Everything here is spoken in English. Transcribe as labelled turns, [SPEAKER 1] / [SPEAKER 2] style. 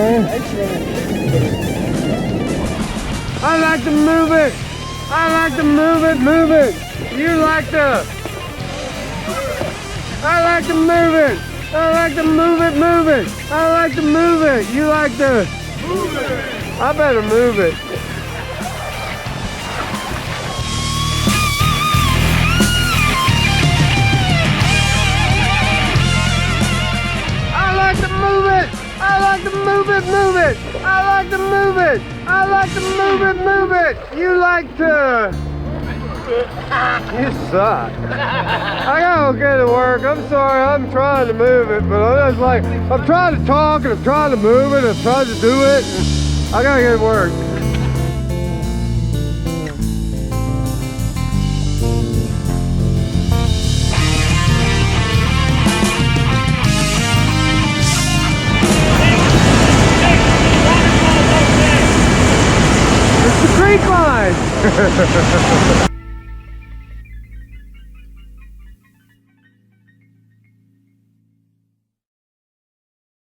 [SPEAKER 1] I like to move it. I like to move it, move it. You like to. I like to move it. I like to move it, move it. I like to move it. You like to. Move it. I better move it. I like to move it. I like to move it, move it. I like to move it. I like to move it, move it. You like to. You suck. I gotta go get to work. I'm sorry, I'm trying to move it, but I'm just like, I'm trying to talk and I'm trying to move it, I'm trying to do it. I gotta get to work. It's the creek line.